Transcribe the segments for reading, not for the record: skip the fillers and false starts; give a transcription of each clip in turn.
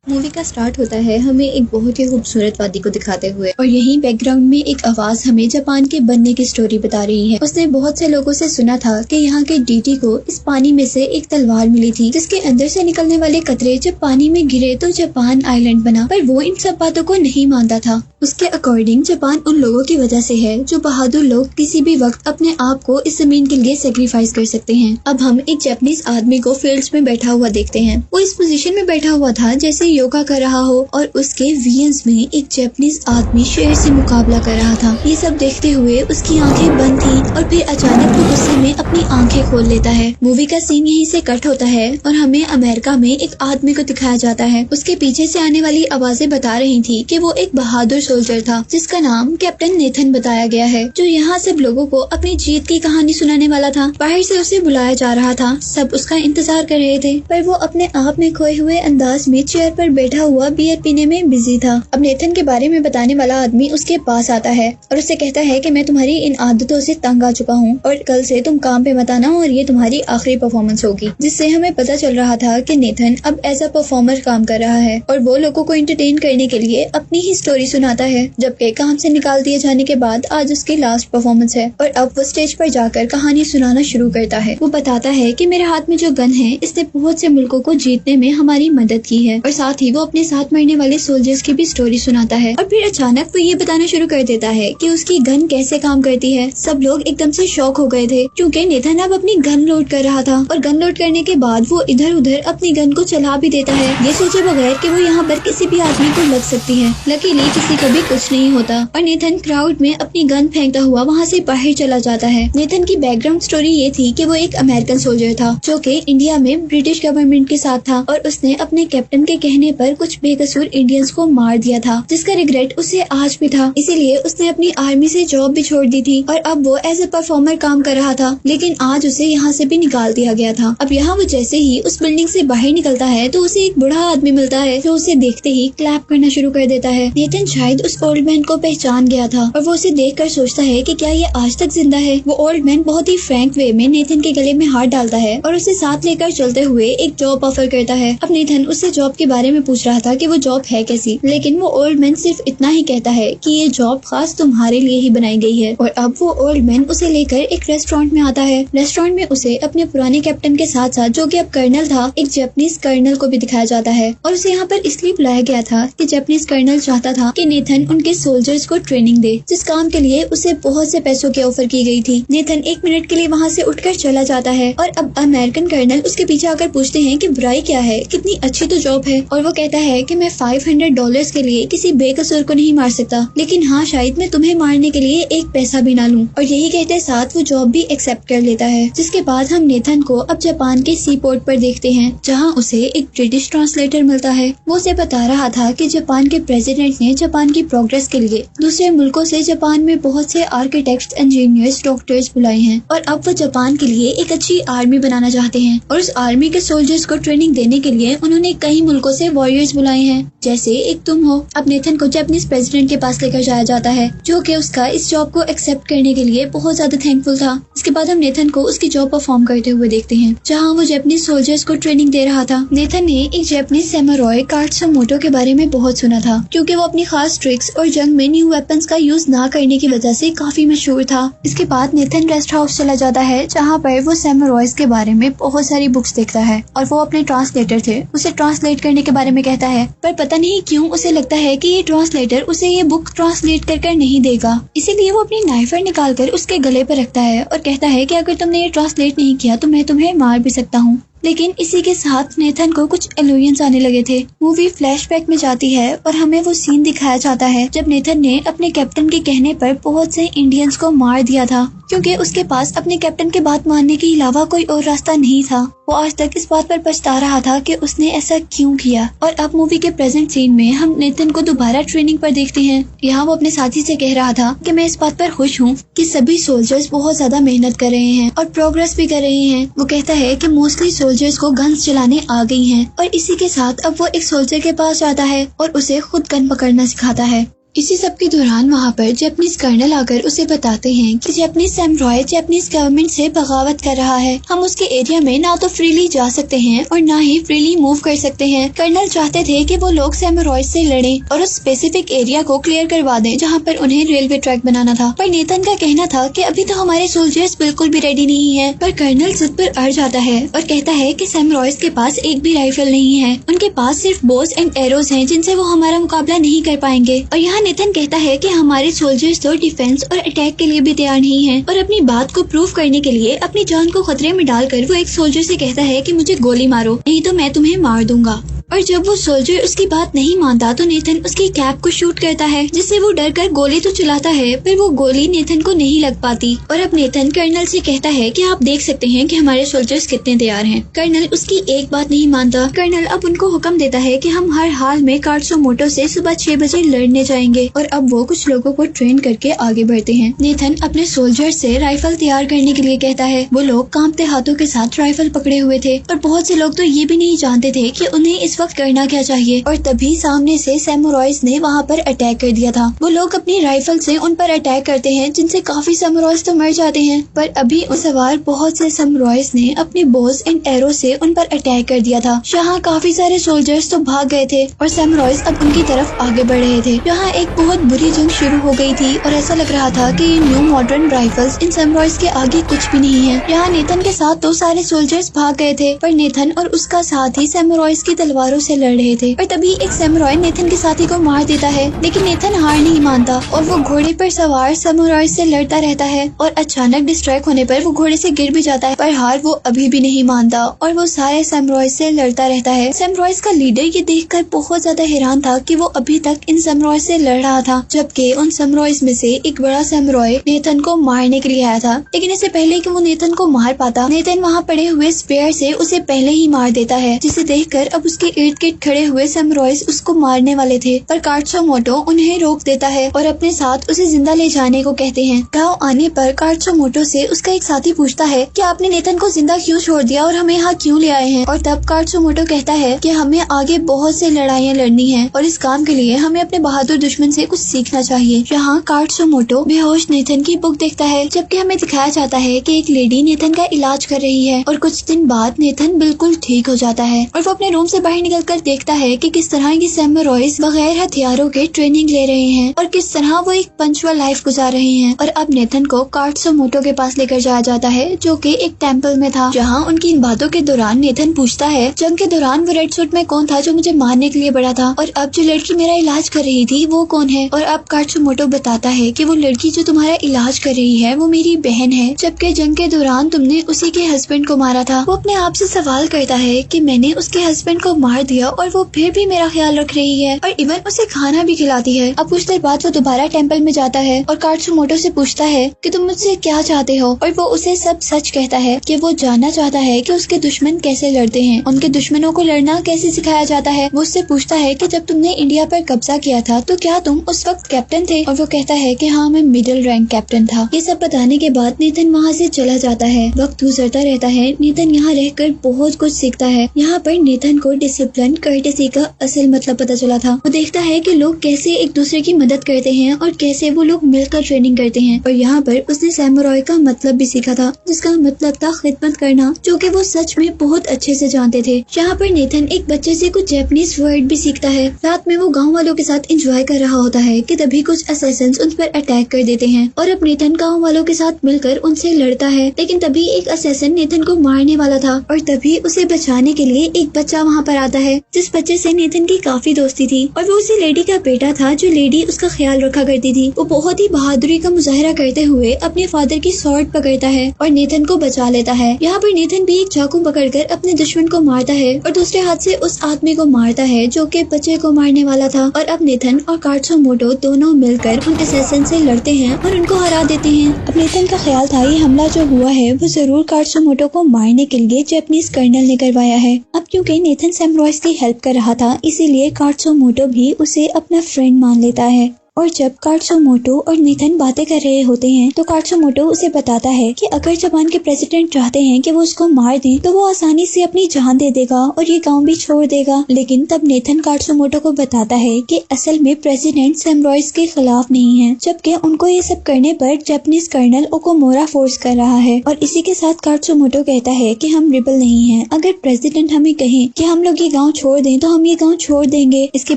Movie का start होता है हमें एक बहुत ही खूबसूरत वादी को दिखाते हुए और यहीं बैकग्राउंड में एक आवाज हमें जापान के बनने की स्टोरी बता रही है। उसने बहुत से लोगों से सुना था कि यहाँ के डीटी को इस पानी में से एक तलवार मिली थी जिसके अंदर से निकलने वाले कतरे जब पानी में गिरे तो जापान आइलैंड बना, पर वो इन सब बातों को नहीं मानता था। उसके अकॉर्डिंग जापान उन लोगों की वजह से है जो बहादुर लोग किसी भी वक्त अपने आप को इस जमीन के लिए सेक्रीफाइस कर सकते हैं। अब हम एक जापानीज आदमी को फील्ड्स में बैठा हुआ देखते हैं। वो इस पोजीशन में बैठा हुआ था जैसे योगा कर रहा हो और उसके वीएंस में एक जापानीज आदमी शेर से मुकाबला कर रहा था। ये सब देखते हुए उसकी आंखें बंद थी और फिर अचानक वो गुस्से में अपनी आंखें खोल लेता है। मूवी का सीन यहीं से कट होता है और हमें अमेरिका में एक आदमी को दिखाया जाता है। उसके पीछे से आने वाली आवाजें बता रही थी कि वो एक बहादुर सोल्जर था जिसका नाम कैप्टन नेथन बताया गया है, जो यहाँ सब लोगों को अपनी जीत की कहानी सुनाने वाला था। बाहर से उसे बुलाया जा रहा था, सब उसका इंतजार कर रहे थे, पर वो अपने आप में खोए हुए अंदाज में चेयर पर बैठा हुआ बियर पीने में बिजी था। अब नेथन के बारे में बताने वाला आदमी उसके पास आता है और उससे कहता है कि मैं तुम्हारी इन आदतों से तंग आ चुका हूँ और कल से तुम काम पे मत आना और ये तुम्हारी आखिरी परफॉर्मेंस होगी। जिससे हमें पता चल रहा था कि नेथन अब एज अ परफॉर्मर काम कर रहा है और वो लोगों को एंटरटेन करने के लिए अपनी ही स्टोरी सुनाता है। जबकि काम से निकाल दिए जाने के बाद आज उसकी लास्ट परफॉर्मेंस है और अब वो स्टेज पर जाकर कहानी सुनाना शुरू करता है। वो बताता है कि मेरे हाथ में जो गन है इसने बहुत से मुल्कों को जीतने में हमारी मदद की है और साथ ही वो अपने साथ मरने वाले सोल्जर्स की भी स्टोरी सुनाता है। और फिर अचानक वो ये बताना शुरू कर देता है कि उसकी गन कैसे काम करती है। सब लोग एकदम से शॉक हो गए थे क्योंकि नेथन अब अपनी गन लोड कर रहा था और गन लोड करने के बाद वो इधर उधर अपनी गन को चला भी देता है, ये सोचे बगैर कि वो यहाँ पर किसी भी आदमी को लग सकती है। लकीली किसी को भी कुछ नहीं होता और नेथन क्राउड में अपनी गन फेंकता हुआ वहाँ से बाहर चला जाता है। नेथन की बैकग्राउंड स्टोरी ये थी कि वो एक अमेरिकन सोल्जर था जो कि इंडिया में ब्रिटिश गवर्नमेंट के साथ था और उसने अपने कैप्टन के कहने पर कुछ बेकसूर इंडियंस को मार दिया था, जिसका रिग्रेट उसे आज भी था। इसीलिए उसने अपनी आर्मी से जॉब भी छोड़ दी थी और अब वो एज ए परफॉर्मर काम कर रहा था, लेकिन आज उसे यहाँ से भी निकाल दिया गया था। अब यहाँ वो जैसे ही उस बिल्डिंग से बाहर निकलता है तो उसे एक बूढ़ा आदमी मिलता है जो उसे देखते ही क्लैप करना शुरू कर देता है। नेथन शायद उस ओल्ड मैन को पहचान गया था और वो उसे देखकर सोचता है कि क्या ये आज तक जिंदा है। वो ओल्ड मैन बहुत ही फ्रैंक वे में नेथन के गले में हाथ डालता है और उसे साथ लेकर चलते हुए एक जॉब ऑफर करता है। अब नेथन उससे जॉब के बारे में पूछ रहा था कि वो जॉब है कैसी, लेकिन वो ओल्ड मैन सिर्फ इतना ही कहता है कि ये जॉब खास तुम्हारे लिए ही बनाई गई है। और अब वो ओल्ड मैन उसे लेकर एक रेस्टोरेंट में आता है। रेस्टोरेंट में उसे अपने पुराने कैप्टन के साथ साथ जो कि अब कर्नल था, एक जापानीज कर्नल को भी दिखाया जाता है और उसे यहाँ पर इसलिए बुलाया गया था कि जापानीज कर्नल चाहता था कि नेथन उनके सोल्जर्स को ट्रेनिंग दे, जिस काम के लिए उसे बहुत से पैसों की ऑफर की गई थी। नेथन 1 मिनट के लिए वहाँ से उठकर चला जाता है और अब अमेरिकन कर्नल उसके पीछे आकर पूछते हैं कि बुराई क्या है, कितनी अच्छी तो जॉब है। और वो कहता है कि मैं $500 के लिए किसी बेकसूर को नहीं मार सकता, लेकिन हाँ शायद मैं तुम्हें मारने के लिए एक पैसा भी ना लूं। और यही कहते साथ वो जॉब भी एक्सेप्ट कर लेता है। जिसके बाद हम नेथन को अब जापान के सी पोर्ट पर देखते हैं जहाँ उसे एक ब्रिटिश ट्रांसलेटर मिलता है। वो उसे बता रहा था कि जापान के प्रेसिडेंट ने जापान की प्रोग्रेस के लिए दूसरे मुल्कों से जापान में बहुत से आर्किटेक्ट्स, इंजीनियर्स, डॉक्टर्स बुलाए हैं और अब वो जापान के लिए एक अच्छी आर्मी बनाना चाहते हैं और उस आर्मी के सोल्जर्स को ट्रेनिंग देने के लिए उन्होंने कई मुल्कों से वॉरियर्स बुलाए हैं, जैसे एक तुम हो। अब नेथन को जापानीज प्रेसिडेंट के पास लेकर जाया जाता है जो कि उसका इस जॉब को एक्सेप्ट करने के लिए बहुत ज्यादा थैंकफुल था। इसके बाद हम नेथन को उसकी जॉब परफॉर्म करते हुए देखते हैं जहाँ वो जापानीज सोल्जर्स को ट्रेनिंग दे रहा था। नेथन ने एक जापानीज सैमुराई कात्सुमोटो के बारे में बहुत सुना था क्योंकि वो अपनी खास ट्रिक्स और जंग में न्यू वेपन्स का यूज ना करने की वजह से काफी मशहूर था। इसके बाद नेथन रेस्ट हाउस चला जाता है जहाँ पर वो सैमुराइज के बारे में बहुत सारी बुक्स देखता है और वो अपने ट्रांसलेटर थे उसे ट्रांसलेट करने के बारे में कहता है, पर पता नहीं क्यों उसे लगता है कि ये ट्रांसलेटर उसे ये बुक ट्रांसलेट कर नहीं देगा। इसीलिए वो अपनी नाइफर निकालकर उसके गले पर रखता है और कहता है कि अगर तुमने ये ट्रांसलेट नहीं किया तो मैं तुम्हें मार भी सकता हूँ। लेकिन इसी के साथ नेथन को कुछ एल्यूजन्स आने लगे थे। मूवी फ्लैशबैक में जाती है और हमें वो सीन दिखाया जाता है जब नेथन ने अपने कैप्टन के कहने पर बहुत से इंडियंस को मार दिया था क्योंकि उसके पास अपने कैप्टन के बात मानने के अलावा कोई और रास्ता नहीं था। वो आज तक इस बात पर पछता रहा था कि उसने ऐसा क्यों किया। और अब मूवी के प्रेजेंट सीन में हम नेथन को दोबारा ट्रेनिंग पर देखते हैं। यहाँ वो अपने साथी से कह रहा था कि मैं इस बात पर खुश हूँ कि सभी सोल्जर्स बहुत ज्यादा मेहनत कर रहे हैं और प्रोग्रेस भी कर रहे हैं। वो कहता है कि मोस्टली सोल्जर्स को गन्स चलाने आ गई हैं और इसी के साथ अब वो एक सोल्जर के पास जाता है और उसे खुद गन पकड़ना सिखाता है। इसी सब के दौरान वहाँ पर जापानीज कर्नल आकर उसे बताते हैं कि जापानीज सैमुराई जापानीज गवर्नमेंट से बगावत कर रहा है। हम उसके एरिया में ना तो फ्रीली जा सकते हैं और ना ही फ्रीली मूव कर सकते हैं। कर्नल चाहते थे कि वो लोग सैमुराई से लड़ें और उस स्पेसिफिक एरिया को क्लियर करवा दें जहाँ पर उन्हें रेलवे ट्रैक बनाना था। पर नेथन का कहना था कि अभी तो हमारे सोल्जर्स बिल्कुल भी रेडी नहीं है। पर कर्नल जिद पर अड़ जाता है और कहता है कि सैमुराइज के पास एक भी राइफल नहीं है, उनके पास सिर्फ बोस एंड एरोज हैं जिनसे वो हमारा मुकाबला नहीं कर पाएंगे। और यहाँ नेथन कहता है कि हमारे सोल्जर्स तो डिफेंस और अटैक के लिए भी तैयार नहीं हैं। और अपनी बात को प्रूव करने के लिए अपनी जान को खतरे में डालकर वो एक सोल्जर से कहता है कि मुझे गोली मारो, नहीं तो मैं तुम्हें मार दूंगा। और जब वो सोल्जर उसकी बात नहीं मानता तो नेथन उसकी कैप को शूट करता है, जिससे वो डर कर गोली तो चलाता है पर वो गोली नेथन को नहीं लग पाती। और अब नेथन कर्नल से कहता है कि आप देख सकते हैं कि हमारे सोल्जर्स कितने तैयार हैं। कर्नल उसकी एक बात नहीं मानता। कर्नल अब उनको हुक्म देता है कि हम हर हाल में कात्सुमोटो से सुबह 6 बजे लड़ने जाएंगे। और अब वो कुछ लोगों को ट्रेन करके आगे बढ़ते हैं। नेथन अपने सोल्जर से राइफल तैयार करने के लिए कहता है। वो लोग कांपते हाथों के साथ राइफल पकड़े हुए थे और बहुत से लोग तो ये भी नहीं जानते थे कि उन्हें इस वक्त करना क्या चाहिए। और तभी सामने से सैमुराइज ने वहाँ पर अटैक कर दिया था। वो लोग अपनी राइफल से उन पर अटैक करते हैं, जिनसे काफी सैमुराइज तो मर जाते हैं। पर अभी उस सवार बहुत से सैमुराइज ने अपने बोस एंड एरो से उन पर अटैक कर दिया था। यहाँ काफी सारे सोल्जर्स तो भाग गए थे और सैमुराइज अब उनकी तरफ आगे बढ़ रहे थे। यहाँ एक बहुत बुरी जंग शुरू हो गई थी और ऐसा लग रहा था कि ये न्यू मॉडर्न राइफल्स इन सैमुराइज के आगे कुछ भी नहीं है। यहाँ नेथन के साथ तो सारे सोल्जर्स भाग गए थे, पर नेथन और उसका साथी सैमुराइज की तलवारों से लड़ रहे थे। और तभी एक सैमुराई नेथन के साथी को मार देता है, लेकिन नेथन हार नहीं मानता और वो घोड़े पर सवार सैमुराई से लड़ता रहता है। और अचानक डिस्ट्रैक्ट होने पर वो घोड़े से गिर भी जाता है, पर हार वो अभी भी नहीं मानता और वो सारे सैमुराई से लड़ता रहता है। सैमुराइज का लीडर ये देखकर बहुत ज्यादा हैरान था कि वो अभी तक इन सैमुराई से लड़ रहा था, जबकि उन सैमुराइज में से एक बड़ा सैमुराई नेथन को मारने के लिए आया था। लेकिन इससे पहले कि वो नेथन को मार पाता, नेथन वहाँ पड़े हुए स्पेयर से उसे पहले ही मार देता है, जिसे देखकर अब उसके इर्द गिर्द खड़े हुए सैमुराइज उसको मारने वाले थे। पर कात्सुमोटो उन्हें रोक देता है और अपने साथ उसे जिंदा ले जाने को कहते हैं। गांव आने पर कात्सुमोटो से उसका एक साथी पूछता है कि आपने नेथन को जिंदा क्यों छोड़ दिया और हमें यहाँ क्यों ले आए हैं। और तब कात्सुमोटो कहता है कि हमें आगे बहुत से लड़ाइयाँ लड़नी है और इस काम के लिए हमें अपने बहादुर दुश्मन से कुछ सीखना चाहिए। यहाँ कात्सुमोटो बेहोश नेथन की बुक देखता है, जबकि हमें दिखाया जाता है कि एक लेडी नेथन का इलाज कर रही है। और कुछ दिन बाद नेथन बिल्कुल ठीक हो जाता है और वो अपने रूम से बाहर निकलकर देखता है कि किस तरह ये सैमुराइज बगैर हथियारों के ट्रेनिंग ले रहे हैं और किस तरह वो एक पंचुअल लाइफ गुजार रहे हैं। और अब नेथन को कात्सुमोटो के पास लेकर जाया जाता है, जो कि एक टेंपल में था। जहाँ उनकी इन बातों के दौरान नेथन पूछता है, जंग के दौरान वो रेड सूट में कौन था जो मुझे मारने के लिए बड़ा था, और अब जो लड़की मेरा इलाज कर रही थी वो कौन है। और अब कात्सुमोटो बताता है कि वो लड़की जो तुम्हारा इलाज कर रही है वो मेरी बहन है, जबकि जंग के दौरान तुमने उसी के हस्बैंड को मारा था। वो अपने आप से सवाल करता है कि मैंने उसके हस्बैंड को मार दिया और वो फिर भी मेरा ख्याल रख रही है और इवन उसे खाना भी खिलाती है। अब कुछ देर बाद वो दोबारा टेंपल में जाता है और कात्सुमोटो से पूछता है कि तुम मुझसे क्या चाहते हो, और वो उसे सब सच कहता है कि वो जानना चाहता है कि उसके दुश्मन कैसे लड़ते हैं, उनके दुश्मनों को लड़ना कैसे सिखाया जाता है। वो उससे पूछता है कि जब तुमने इंडिया पर कब्जा किया था तो क्या तुम उस वक्त कैप्टन थे, और वो कहता है कि हाँ, मैं मिडिल रैंक कैप्टन था। ये सब बताने के बाद नेथन वहाँ से चला जाता है। वक्त गुजरता रहता है। नेथन यहाँ रहकर बहुत कुछ सीखता है। यहाँ पर नेथन को डिसिप्लिन कर्टेसी का असल मतलब पता चला था। वो देखता है कि लोग कैसे एक दूसरे की मदद करते हैं और कैसे वो लोग मिलकर ट्रेनिंग करते हैं। और यहाँ पर उसने सैमुराई का मतलब भी सीखा था, जिसका मतलब था खिदमत करना, जो कि वो सच में बहुत अच्छे से जानते थे। यहाँ पर नेथन एक बच्चे से कुछ जापानीज वर्ड भी सीखता है। रात में वो गाँव वालों के साथ एंजॉय कर रहा होता है कि तभी कुछ असैसिन्स उन पर अटैक कर देते हैं और अब नेथन गाँव वालों के साथ मिलकर उनसे लड़ता है। लेकिन तभी एक असैसिन नेथन को मारने वाला था और तभी उसे बचाने के लिए एक बच्चा वहाँ पर आता है, जिस बच्चे से नेथन की काफी दोस्ती थी और वो उसी लेडी का बेटा था जो लेडी उसका ख्याल रखा करती थी। वो बहुत ही बहादुरी का मुजाहरा करते हुए अपने फादर की स्वॉर्ड पकड़ता है और नेथन को बचा लेता है। यहाँ पर नेथन भी एक चाकू पकड़कर अपने दुश्मन को मारता है और दूसरे हाथ से उस आदमी को मारता है जो कि बच्चे को मारने वाला था। और अब नेथन और कात्सुमोटो दोनों मिलकर उन असैसिन से लड़ते हैं और उनको हरा देते हैं। अब नेथन का ख्याल था ये हमला जो हुआ है वो जरूर कात्सुमोटो को मारने के लिए जापानीज कर्नल ने करवाया है। अब क्योंकि नेथन सैमुराइज की हेल्प कर रहा था, इसीलिए कात्सुमोटो भी उसे अपना फ्रेंड मान लेता है। और जब कात्सुमोटो और नेथन बातें कर रहे होते हैं तो कात्सुमोटो उसे बताता है कि अगर जापान के प्रेसिडेंट चाहते हैं कि वो उसको मार दें तो वो आसानी से अपनी जान दे देगा और ये गांव भी छोड़ देगा। लेकिन तब नेथन कात्सुमोटो को बताता है कि असल में प्रेसिडेंट सैमुराइज के खिलाफ नहीं है, जबकि उनको ये सब करने पर जापानीज कर्नल ओकोमोरा फोर्स कर रहा है। और इसी के साथ कात्सुमोटो कहता है कि हम रिबल नहीं है, अगर प्रेसिडेंट हमें कहे कि हम लोग ये गाँव छोड़ दें तो हम ये गाँव छोड़ देंगे। इसके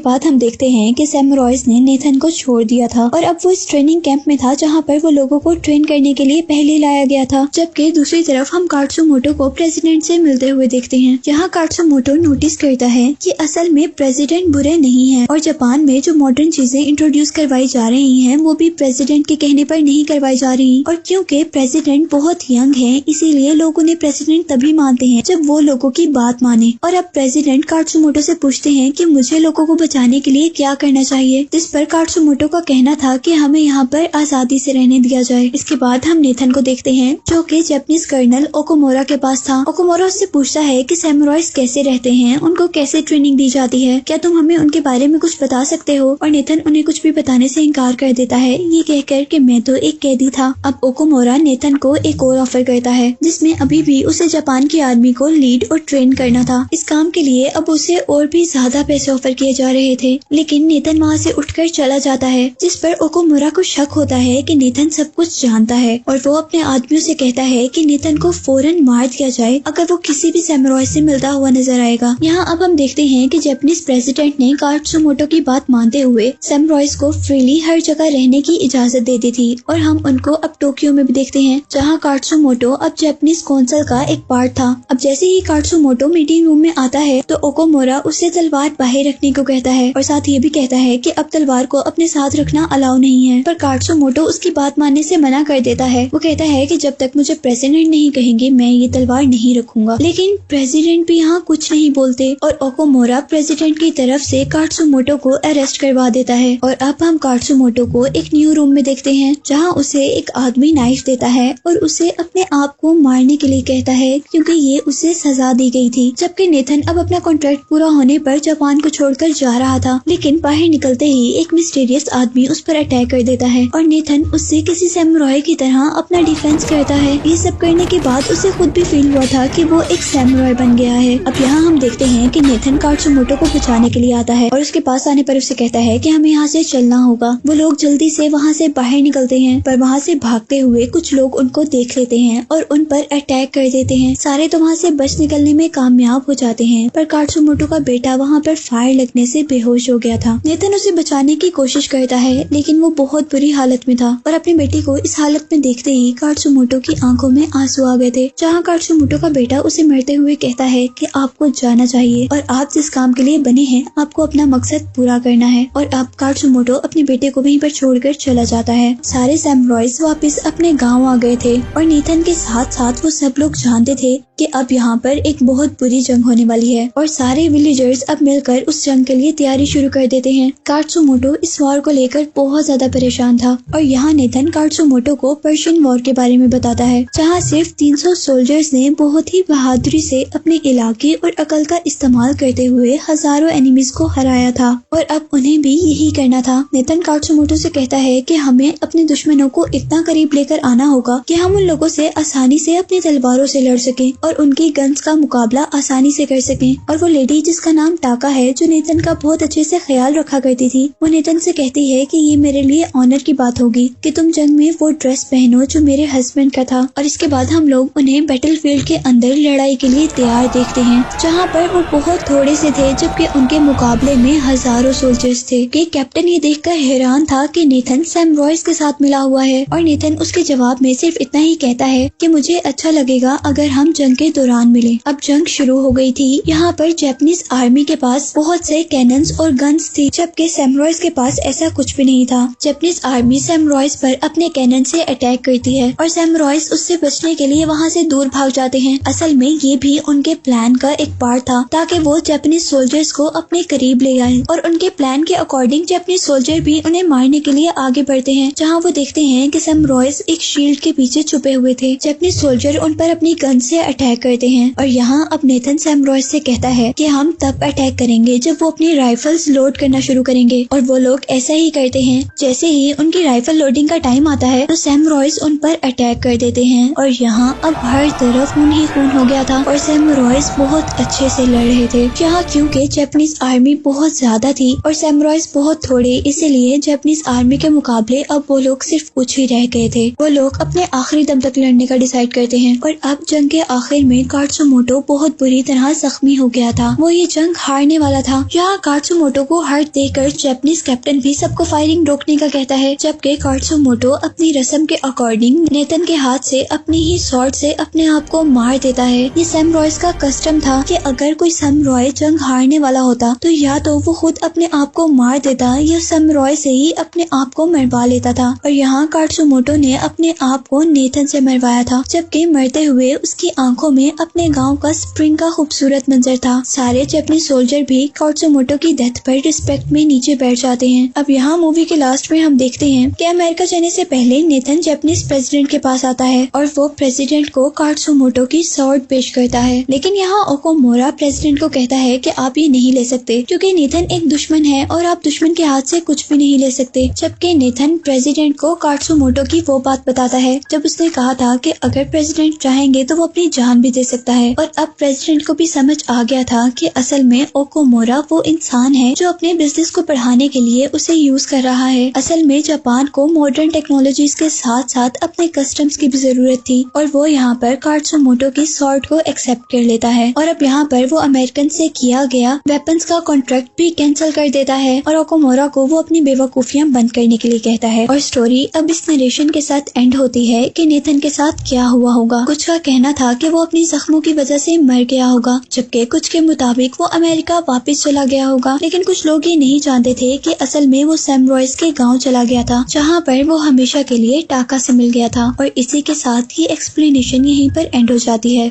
बाद हम देखते हैं कि सैमुराइज ने नेथन को छोड़ दिया था और अब वो इस ट्रेनिंग कैंप में था जहाँ पर वो लोगों को ट्रेन करने के लिए पहले लाया गया था। जबकि दूसरी तरफ हम कात्सुमोटो को प्रेसिडेंट से मिलते हुए देखते हैं, जहाँ कात्सुमोटो नोटिस करता है कि असल में प्रेसिडेंट बुरे नहीं है और जापान में जो मॉडर्न चीजें इंट्रोड्यूस करवाई जा रही हैं वो भी प्रेसिडेंट के कहने पर नहीं करवाई जा रही। और क्योंकि प्रेसिडेंट बहुत यंग है इसीलिए लोग उन्हें प्रेसिडेंट तभी मानते हैं जब वो लोगों की बात माने। और अब प्रेसिडेंट कात्सुमोटो से पूछते हैं कि मुझे लोगों को बचाने के लिए क्या करना चाहिए, जिस पर कात्सुमोटो का कहना था कि हमें यहाँ पर आजादी से रहने दिया जाए। इसके बाद हम नेथन को देखते हैं जो कि जापानीज कर्नल ओकोमोरा के पास था। ओकोमोरा उससे पूछता है कि सैमुराइज कैसे रहते हैं, उनको कैसे ट्रेनिंग दी जाती है, क्या तुम हमें उनके बारे में कुछ बता सकते हो। और नेथन उन्हें कुछ भी बताने से इनकार कर देता है, ये कहकर कि मैं तो एक कैदी था। अब ओकोमोरा नेथन को एक और ऑफर करता है जिसमें अभी भी उसे जापान की आर्मी को लीड और ट्रेन करना था। इस काम के लिए अब उसे और भी ज्यादा पैसे ऑफर किए जा रहे थे, लेकिन नेथन वहाँ से उठकर चला जाता है, जिस पर ओकोमोरा को शक होता है कि नेथन सब कुछ जानता है और वो अपने आदमियों से कहता है कि नेथन को फौरन मार दिया जाए अगर वो किसी भी सैमुराई से मिलता हुआ नजर आएगा। यहाँ अब हम देखते हैं कि जापानीज प्रेसिडेंट ने कात्सुमोटो की बात मानते हुए सैमुराइज को फ्रीली हर जगह रहने की इजाजत दे दी थी। और हम उनको अब टोक्यो में भी देखते हैं जहाँ कात्सुमोटो अब जापानीज कौंसिल का एक पार्ट था। अब जैसे ही कात्सुमोटो मीटिंग रूम में आता है तो ओकोमोरा उससे तलवार बाहर रखने को कहता है और साथ ये भी कहता है कि अब तलवार को अपने साथ रखना अलाउ नहीं है। पर कात्सुमोटो उसकी बात मानने से मना कर देता है। वो कहता है कि जब तक मुझे प्रेसिडेंट नहीं कहेंगे मैं ये तलवार नहीं रखूंगा। लेकिन प्रेसिडेंट भी यहाँ कुछ नहीं बोलते और ओकोमोरा प्रेसिडेंट की तरफ से कात्सुमोटो को अरेस्ट करवा देता है। और अब हम कात्सुमोटो को एक न्यू रूम में देखते हैं जहाँ उसे एक आदमी नाइफ देता है और उसे अपने आप को मारने के लिए कहता है क्योंकि ये उसे सजा दी गई थी। जबकि नेथन अब अपना कॉन्ट्रैक्ट पूरा होने पर जापान को छोड़कर जा रहा था, लेकिन बाहर निकलते ही एक मिस्टीरियस आदमी उस पर अटैक कर देता है और नेथन उससे किसी सैमुराई की तरह अपना डिफेंस करता है। ये सब करने के बाद उसे खुद भी फील हुआ था कि वो एक सैमुराई बन गया है। अब यहाँ हम देखते हैं कि नेथन कात्सुमोटो को बचाने के लिए आता है और उसके पास आने पर उससे कहता है कि हमें यहाँ से चलना होगा। वो लोग जल्दी से वहाँ से बाहर निकलते हैं पर वहाँ से भागते हुए कुछ लोग उनको देख लेते हैं और उन पर अटैक कर देते हैं। सारे तो वहाँ से बच निकलने में कामयाब हो जाते हैं पर कात्सुमोटो का बेटा वहाँ पर फायर लगने से बेहोश हो गया था। नेथन उसे बचाने की कोशिश करता है लेकिन वो बहुत बुरी हालत में था और अपनी बेटी को इस हालत में देखते ही कात्सुमोटो की आंखों में आंसू आ गए थे। जहाँ कात्सुमोटो का बेटा उसे मरते हुए कहता है कि आपको जाना चाहिए और आप जिस काम के लिए बने हैं आपको अपना मकसद पूरा करना है। और अब कात्सुमोटो अपने बेटे को वहीं पर छोड़कर चला जाता है। सारे सैमुराइज वापस अपने गाँव आ गए थे और नेथन के साथ साथ वो सब लोग जानते थे कि अब यहाँ पर एक बहुत बुरी जंग होने वाली है और सारे विलेजर्स अब मिलकर उस जंग के लिए तैयारी शुरू कर देते हैं। कात्सुमोटो इस वॉर को लेकर बहुत ज्यादा परेशान था और यहाँ नेथन कात्सुमोटो को पर्शियन वॉर के बारे में बताता है जहाँ सिर्फ 300 सोल्जर्स ने बहुत ही बहादुरी से अपने इलाके और अकल का इस्तेमाल करते हुए हजारों एनिमीज को हराया था और अब उन्हें भी यही करना था। नेथन कात्सुमोटो से कहता है कि हमें अपने दुश्मनों को इतना करीब लेकर आना होगा कि हम उन लोगों से आसानी से अपनी तलवारों से लड़ सकें और उनकी गन्स का मुकाबला आसानी से कर सकें। और वो लेडी जिसका नाम टाका है जो नेथन का बहुत अच्छे से ख्याल रखा करती थी, वो नेथन से कहती है कि ये मेरे लिए ऑनर की बात होगी कि तुम जंग में वो ड्रेस पहनो जो मेरे हस्बैंड का था। और इसके बाद हम लोग उन्हें बैटलफील्ड के अंदर लड़ाई के लिए तैयार देखते हैं जहाँ पर वो बहुत थोड़े से थे जबकि उनके मुकाबले में हजारों सोल्जर्स थे। कि कैप्टन ये देखकर हैरान था कि नेथन सैमुराइज के साथ मिला हुआ है और नेथन उसके जवाब में सिर्फ इतना ही कहता है कि मुझे अच्छा लगेगा अगर हम जंग के दौरान मिले। अब जंग शुरू हो गई थी। यहाँ पर जापानीज आर्मी के पास बहुत से कैनन्स और गन्स थी जबकि सैमुराइज के पास ऐसा कुछ भी नहीं था। जापानीज आर्मी सैमुराइज पर अपने कैनन से अटैक करती है और सैमुराइज उससे बचने के लिए वहाँ से दूर भाग जाते हैं। असल में ये भी उनके प्लान का एक पार्ट था ताकि वो जापानीज सोल्जर्स को अपने करीब ले आए और उनके प्लान के अकॉर्डिंग जापानीज सोल्जर भी उन्हें मारने के लिए आगे बढ़ते हैं। जहाँ वो देखते हैं कि सैमुराइज एक शील्ड के पीछे छुपे हुए थे। जापानीज सोल्जर उन पर अपनी गन से अटैक करते हैं और यहाँ अब नेथन सैमुराइज से कहता है कि हम तब अटैक करेंगे जब वो अपनी राइफल्स लोड करना शुरू करेंगे और वो लोग ऐसे वैसा ही करते हैं। जैसे ही उनकी राइफल लोडिंग का टाइम आता है तो सैम रॉयस उन पर अटैक कर देते हैं और यहाँ अब हर तरफ खून ही खून हो गया था और सैम रॉयस बहुत अच्छे से लड़ रहे थे। यहाँ क्योंकि जापानीज आर्मी बहुत ज्यादा थी और सैम रॉयस बहुत थोड़े, इसीलिए जापानीज आर्मी के मुकाबले अब वो लोग सिर्फ कुछ ही रह गए थे। वो लोग अपने आखिरी दम तक लड़ने का डिसाइड करते हैं और अब जंग के आखिर में कात्सुमोटो बहुत बुरी तरह जख्मी हो गया था। वो ये जंग हारने वाला था। यहाँ कात्सुमोटो को हार देकर जापानीज कैप्टन भी सबको फायरिंग रोकने का कहता है, जबकि कात्सुमोटो अपनी रस्म के अकॉर्डिंग नेथन के हाथ से अपनी ही स्वॉर्ड से अपने आप को मार देता है। ये सैम रॉयस का कस्टम था कि अगर कोई सैम रॉय जंग हारने वाला होता तो या तो वो खुद अपने आप को मार देता या सैम रॉय से ही अपने आप को मरवा लेता था। और यहाँ कात्सुमोटो ने अपने आप को नेथन से मरवाया था, जबकि मरते हुए उसकी आंखों में अपने गांव का स्प्रिंग का खूबसूरत मंजर था। सारे जापानीज सोल्जर भी कात्सुमोटो की डेथ पर रिस्पेक्ट में नीचे बैठ जाते हैं। अब यहाँ मूवी के लास्ट में हम देखते हैं कि अमेरिका जाने से पहले नेथन जापानीज प्रेसिडेंट के पास आता है और वो प्रेसिडेंट को कात्सुमोटो की स्वॉर्ड पेश करता है। लेकिन यहाँ ओकोमोरा प्रेसिडेंट को कहता है कि आप ये नहीं ले सकते क्योंकि नेथन एक दुश्मन है और आप दुश्मन के हाथ से कुछ भी नहीं ले सकते। जबकि नेथन प्रेसिडेंट को कात्सुमोटो की वो बात बताता है जब उसने कहा था कि अगर प्रेसिडेंट चाहेंगे तो वो अपनी जान भी दे सकता है। और अब प्रेसिडेंट को भी समझ आ गया था कि असल में ओकोमोरा वो इंसान है जो अपने बिजनेस को बढ़ाने के लिए उसे यूज कर रहा है। असल में जापान को मॉडर्न टेक्नोलॉजीज के साथ साथ अपने कस्टम्स की भी जरूरत थी और वो यहाँ पर कात्सुमोटो की स्वॉर्ड को एक्सेप्ट कर लेता है। और अब यहाँ पर वो अमेरिकन से किया गया वेपन्स का कॉन्ट्रैक्ट भी कैंसिल कर देता है और ओकोमोरा को वो अपनी बेवकूफियां बंद करने के लिए कहता है। और स्टोरी अब इस नरेशन के साथ एंड होती है कि नेथन के साथ क्या हुआ होगा। कुछ का कहना था कि वो अपनी जख्मों की वजह से मर गया होगा, जबकि कुछ के मुताबिक वो अमेरिका वापस चला गया होगा। लेकिन कुछ लोग ये नहीं जानते थे कि असल में वो सैम रॉयस के गांव चला गया था जहां पर वो हमेशा के लिए टाका से मिल गया था। और इसी के साथ ही एक्सप्लेनेशन यहीं पर एंड हो जाती है।